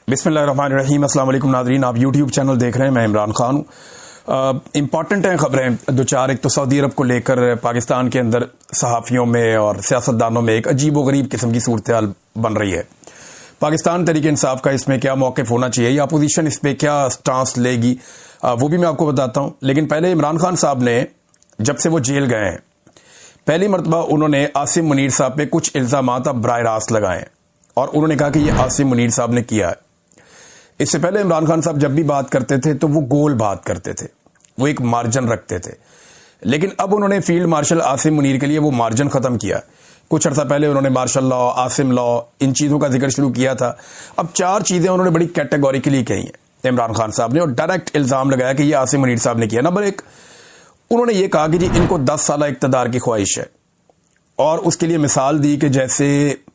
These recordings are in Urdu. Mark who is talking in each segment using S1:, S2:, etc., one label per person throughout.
S1: بسم اللہ الرحمن الرحیم. السلام علیکم ناظرین, آپ یوٹیوب چینل دیکھ رہے ہیں, میں عمران خان ہوں. امپورٹنٹ ہیں خبریں دو چار. ایک تو سعودی عرب کو لے کر پاکستان کے اندر صحافیوں میں اور سیاستدانوں میں ایک عجیب و غریب قسم کی صورتحال بن رہی ہے. پاکستان تحریک انصاف کا اس میں کیا موقف ہونا چاہیے یا اپوزیشن اس پہ کیا سٹانس لے گی, وہ بھی میں آپ کو بتاتا ہوں. لیکن پہلے عمران خان صاحب نے جب سے وہ جیل گئے ہیں, پہلی مرتبہ انہوں نے عاصم منیر صاحب پہ کچھ الزامات اب براہ راست لگائے اور انہوں نے کہا کہ یہ عاصم منیر صاحب نے کیا ہے. اس سے پہلے عمران خان صاحب جب بھی بات کرتے تھے تو وہ گول بات کرتے تھے, وہ ایک مارجن رکھتے تھے. لیکن اب انہوں نے فیلڈ مارشل عاصم منیر کے لیے وہ مارجن ختم کیا. کچھ عرصہ پہلے انہوں نے مارشل لا, عاصم لا, ان چیزوں کا ذکر شروع کیا تھا. اب چار چیزیں انہوں نے بڑی کیٹیگوریکلی کہی ہیں عمران خان صاحب نے, اور ڈائریکٹ الزام لگایا کہ یہ عاصم منیر صاحب نے کیا. نمبر ایک, انہوں نے یہ کہا کہ جی ان کو 10 سالہ اقتدار کی خواہش ہے, اور اس کے لیے مثال دی کہ جیسے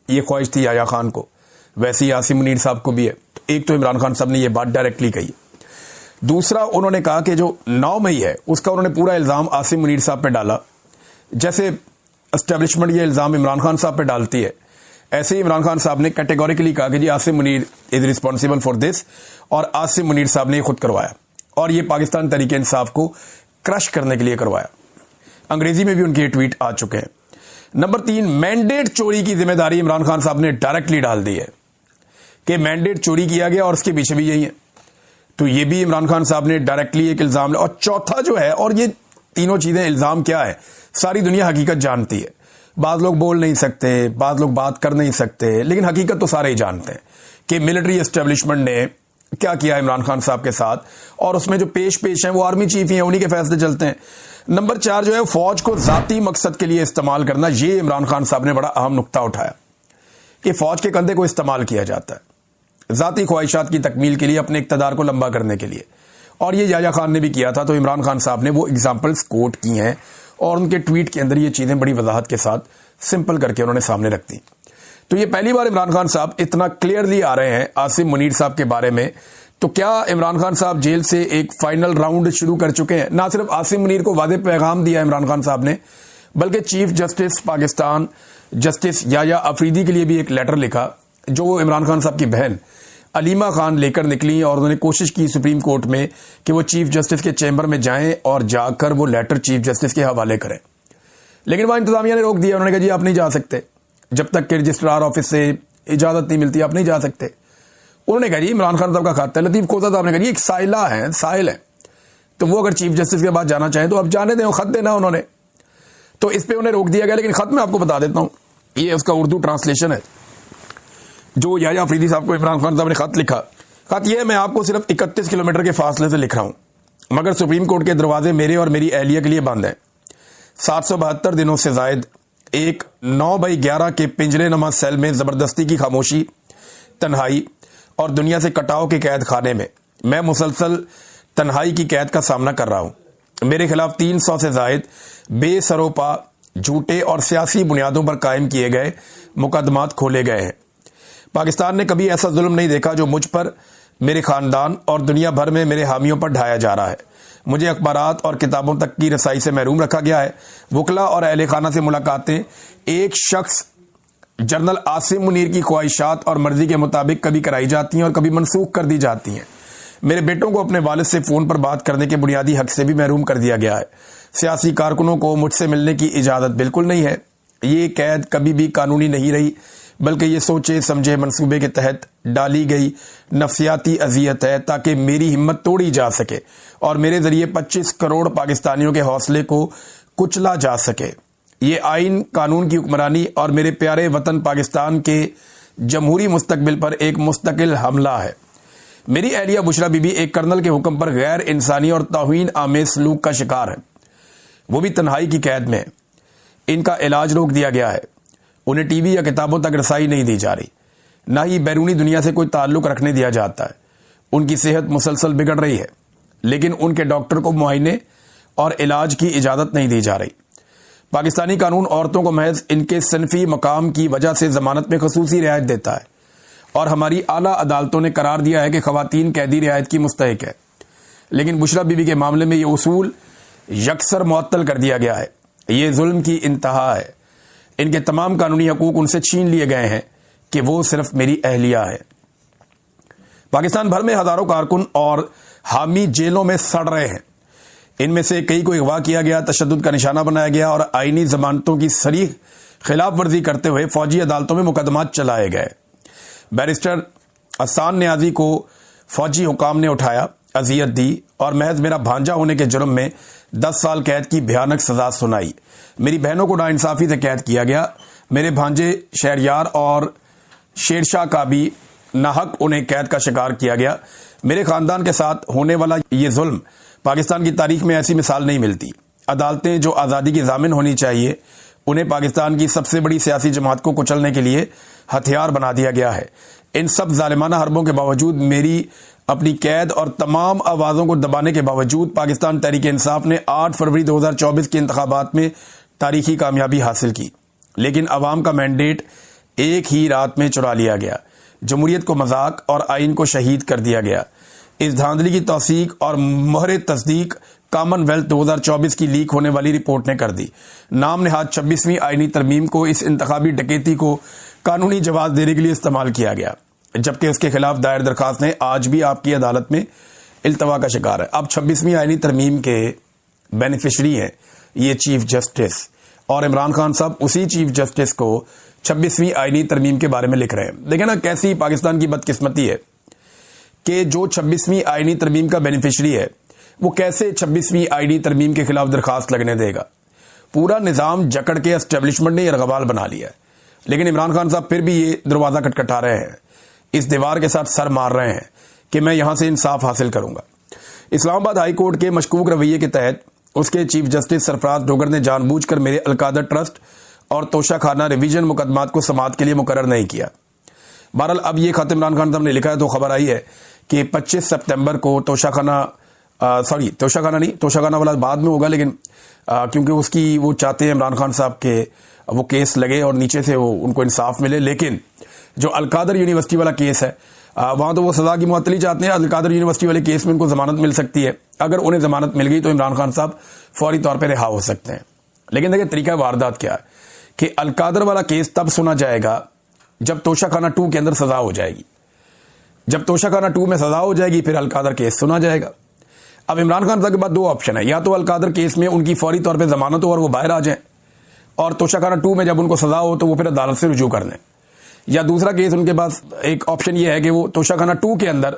S1: یہ خواہش تھی یحییٰ خان کو, ویسے ہی عاصم منیر صاحب کو بھی ہے. ایک تو عمران خان صاحب نے یہ بات ڈائریکٹلی کہی. دوسرا, انہوں نے کہا کہ جو 9 مئی ہے اس کا انہوں نے پورا الزام عاصم منیر صاحب پہ ڈالا. جیسے اسٹیبلشمنٹ یہ الزام عمران خان صاحب پہ ڈالتی ہے, ایسے ہی عمران خان صاحب نے کیٹیگوریکلی کہا کہ جی Asim Munir is responsible for this, اور عاصم منیر صاحب نے یہ خود کروایا, اور یہ پاکستان تحریک انصاف کو کرش کرنے کے لیے کروایا. انگریزی میں بھی ان کے یہ ٹویٹ آ چکے ہیں. نمبر 3, مینڈیٹ چوری کی ذمہ داری عمران خان صاحب نے ڈائریکٹلی ڈال دی ہے کہ مینڈیٹ چوری کیا گیا اور اس کے پیچھے بھی یہی ہے. تو یہ بھی عمران خان صاحب نے ڈائریکٹلی ایک الزام. اور چوتھا جو ہے, اور یہ تینوں چیزیں الزام کیا ہے, ساری دنیا حقیقت جانتی ہے. بعض لوگ بول نہیں سکتے, بعض لوگ بات کر نہیں سکتے, لیکن حقیقت تو سارے ہی جانتے ہیں کہ ملٹری اسٹیبلشمنٹ نے کیا کیا عمران خان صاحب کے ساتھ, اور اس میں جو پیش ہیں وہ آرمی چیف ہی ہیں, انہی کے فیصلے چلتے ہیں. نمبر 4 جو ہے, فوج کو ذاتی مقصد کے لیے استعمال کرنا. یہ عمران خان صاحب نے بڑا اہم نقطہ اٹھایا کہ فوج کے کندھے کو استعمال کیا جاتا ہے ذاتی خواہشات کی تکمیل کے لیے, اپنے اقتدار کو لمبا کرنے کے لیے. اور یہ یحییٰ خان نے بھی کیا تھا. تو عمران خان صاحب نے وہ اگزامپلز کوٹ کی ہیں, اور ان کے ٹویٹ کے اندر یہ چیزیں بڑی وضاحت کے ساتھ سمپل کر کے انہوں نے سامنے رکھ دی. تو یہ پہلی بار عمران خان صاحب اتنا کلیئرلی آ رہے ہیں عاصم منیر صاحب کے بارے میں. تو کیا عمران خان صاحب جیل سے ایک فائنل راؤنڈ شروع کر چکے ہیں؟ نہ صرف عاصم منیر کو واضح پیغام دیا عمران خان صاحب نے, بلکہ چیف جسٹس پاکستان جسٹس یحییٰ افریدی کے لیے بھی ایک لیٹر لکھا, جو عمران خان صاحب کی بہن علیمہ خان لے کر نکلی, اور انہوں نے کوشش کی سپریم کورٹ میں کہ وہ چیف جسٹس کے چیمبر میں جائیں اور جا کر وہ لیٹر چیف جسٹس کے حوالے کریں. لیکن وہاں انتظامیہ نے روک دیا. انہوں نے کہا جی آپ نہیں جا سکتے, جب تک کہ رجسٹرار آفس سے اجازت نہیں ملتی آپ نہیں جا سکتے. انہوں نے کہا جی عمران خان صاحب کا خط ہے. لطیف کوزہ صاحب نے کہا جی ایک سائلہ ہے, سائل ہے, تو وہ اگر چیف جسٹس کے بعد جانا چاہیں تو آپ جانے دیں, خط دینا انہوں نے. تو اس پہ انہیں روک دیا گیا. لیکن خط میں آپ کو بتا دیتا ہوں, یہ اس کا اردو ٹرانسلیشن ہے جو یحییٰ افریدی صاحب کو عمران خان صاحب نے خط لکھا. خط یہ ہے, میں آپ کو صرف 31 کلومیٹر کے فاصلے سے لکھ رہا ہوں, مگر سپریم کورٹ کے دروازے میرے اور میری اہلیہ کے لیے بند ہیں. 772 دنوں سے زائد ایک 9/11 کے پنجرے نما سیل میں زبردستی کی خاموشی, تنہائی اور دنیا سے کٹاؤ کے قید خانے میں مسلسل تنہائی کی قید کا سامنا کر رہا ہوں. میرے خلاف 300 سے زائد بے سروپا, جھوٹے اور سیاسی بنیادوں پر قائم کیے گئے مقدمات کھولے گئے ہیں. پاکستان نے کبھی ایسا ظلم نہیں دیکھا جو مجھ پر, میرے خاندان اور دنیا بھر میں میرے حامیوں پر ڈھایا جا رہا ہے. مجھے اخبارات اور کتابوں تک کی رسائی سے محروم رکھا گیا ہے. وکلا اور اہل خانہ سے ملاقاتیں ایک شخص جنرل عاصم منیر کی خواہشات اور مرضی کے مطابق کبھی کرائی جاتی ہیں اور کبھی منسوخ کر دی جاتی ہیں. میرے بیٹوں کو اپنے والد سے فون پر بات کرنے کے بنیادی حق سے بھی محروم کر دیا گیا ہے. سیاسی کارکنوں کو مجھ سے ملنے کی اجازت بالکل نہیں ہے. یہ قید کبھی بھی قانونی نہیں رہی, بلکہ یہ سوچے سمجھے منصوبے کے تحت ڈالی گئی نفسیاتی اذیت ہے, تاکہ میری ہمت توڑی جا سکے اور میرے ذریعے 25 کروڑ پاکستانیوں کے حوصلے کو کچلا جا سکے. یہ آئین, قانون کی حکمرانی اور میرے پیارے وطن پاکستان کے جمہوری مستقبل پر ایک مستقل حملہ ہے. میری اہلیہ بشرا بی بی ایک کرنل کے حکم پر غیر انسانی اور توہین آمیز سلوک کا شکار ہے. وہ بھی تنہائی کی قید میں. ان کا علاج روک دیا گیا ہے. انہیں ٹی وی یا کتابوں تک رسائی نہیں دی جا رہی, نہ ہی بیرونی دنیا سے کوئی تعلق رکھنے دیا جاتا ہے. ان کی صحت مسلسل بگڑ رہی ہے, لیکن ان کے ڈاکٹر کو معائنے اور علاج کی اجازت نہیں دی جا رہی. پاکستانی قانون عورتوں کو محض ان کے صنفی مقام کی وجہ سے ضمانت میں خصوصی رعایت دیتا ہے, اور ہماری اعلیٰ عدالتوں نے قرار دیا ہے کہ خواتین قیدی رعایت کی مستحق ہے. لیکن بشرا بی بی کے معاملے میں یہ اصول یکسر معطل کر دیا گیا ہے. یہ ظلم کی انتہا ہے. ان کے تمام قانونی حقوق ان سے چھین لیے گئے ہیں کہ وہ صرف میری اہلیہ ہے. پاکستان بھر میں ہزاروں کارکن اور حامی جیلوں میں سڑ رہے ہیں. ان میں سے کئی کو اغوا کیا گیا، تشدد کا نشانہ بنایا گیا اور آئینی ضمانتوں کی صریح خلاف ورزی کرتے ہوئے فوجی عدالتوں میں مقدمات چلائے گئے. بیرسٹر احسان نیازی کو فوجی حکام نے اٹھایا، اذیت دی اور محض میرا بھانجا ہونے کے جرم میں 10 سال قید کی بھیانک سزا سنائی. میری بہنوں کو ناانصافی سے قید کیا گیا. میرے بھانجے شہریار اور شیرشاہ کا بھی ناحق انہیں قید کا شکار کیا گیا. میرے خاندان کے ساتھ ہونے والا یہ ظلم پاکستان کی تاریخ میں ایسی مثال نہیں ملتی. عدالتیں جو آزادی کی ضامن ہونی چاہیے، انہیں پاکستان کی سب سے بڑی سیاسی جماعت کو کچلنے کے لیے ہتھیار بنا دیا گیا ہے. ان سب ظالمانہ حربوں کے باوجود، میری اپنی قید اور تمام آوازوں کو دبانے کے باوجود، پاکستان تحریک انصاف نے 8 فروری 2024 کے انتخابات میں تاریخی کامیابی حاصل کی. لیکن عوام کا مینڈیٹ ایک ہی رات میں چرا لیا گیا. جمہوریت کو مذاق اور آئین کو شہید کر دیا گیا. اس دھاندلی کی توثیق اور مہر تصدیق کامن ویلتھ 2024 کی لیک ہونے والی رپورٹ نے کر دی. نام نہاد 26ویں آئینی ترمیم کو اس انتخابی ڈکیتی کو قانونی جواز دینے کے لیے استعمال کیا گیا، جبکہ اس کے خلاف دائر درخواستیں آج بھی آپ کی عدالت میں التوا کا شکار ہے. اب 26ویں آئینی ترمیم کے بینیفیشری ہیں یہ چیف جسٹس، اور عمران خان صاحب اسی چیف جسٹس کو 26ویں آئینی ترمیم کے بارے میں لکھ رہے ہیں. دیکھیں نا کیسی پاکستان کی بدقسمتی ہے کہ جو 26ویں آئینی ترمیم کا بینیفیشری ہے وہ کیسے 26ویں آئینی ترمیم کے خلاف درخواست لگنے دے گا. پورا نظام جکڑ کے اسٹیبلشمنٹ نے ارغوال بنا لیا ہے، لیکن عمران خان صاحب پھر بھی یہ دروازہ کٹکھٹا رہے ہیں، اس دیوار کے ساتھ سر مار رہے ہیں کہ میں یہاں سے انصاف حاصل کروں گا. اسلام آباد ہائی کورٹ کے مشکوک رویے کے تحت اس کے چیف جسٹس سرفراز ڈوگر نے جان بوجھ کر میرے القادر ٹرسٹ اور توشہ خانہ ریویژن مقدمات کو سماعت کے لیے مقرر نہیں کیا. بہرحال اب یہ خط عمران خان صاحب نے لکھا ہے تو خبر آئی ہے کہ 25 سپتمبر کو توشہ خانہ والا بعد میں ہوگا، لیکن کیونکہ اس کی وہ چاہتے ہیں عمران خان صاحب کے وہ کیس لگے اور نیچے سے وہ ان کو انصاف ملے. لیکن جو القادر یونیورسٹی والا کیس ہے وہاں تو وہ سزا کی معطلی چاہتے ہیں. القادر یونیورسٹی والے کیس میں ان کو ضمانت مل سکتی ہے. اگر انہیں ضمانت مل گئی تو عمران خان صاحب فوری طور پہ رہا ہو سکتے ہیں. لیکن دیکھیں طریقہ واردات کیا ہے کہ القادر والا کیس تب سنا جائے گا جب توشہ خانہ 2 کے اندر سزا ہو جائے گی. جب توشہ خانہ 2 میں سزا ہو جائے گی پھر القادر کیس سنا جائے گا. اب عمران خان صاحب کے بعد 2 آپشن ہے، یا تو القادر کیس میں ان کی فوری طور پہ ضمانت ہو اور وہ باہر آ جائیں، اور توشہ خانہ 2 میں جب ان کو سزا ہو تو وہ پھر عدالت سے رجوع کر لیں، یا دوسرا کیس ان کے پاس ایک آپشن یہ ہے کہ وہ توشہ خانہ 2 کے اندر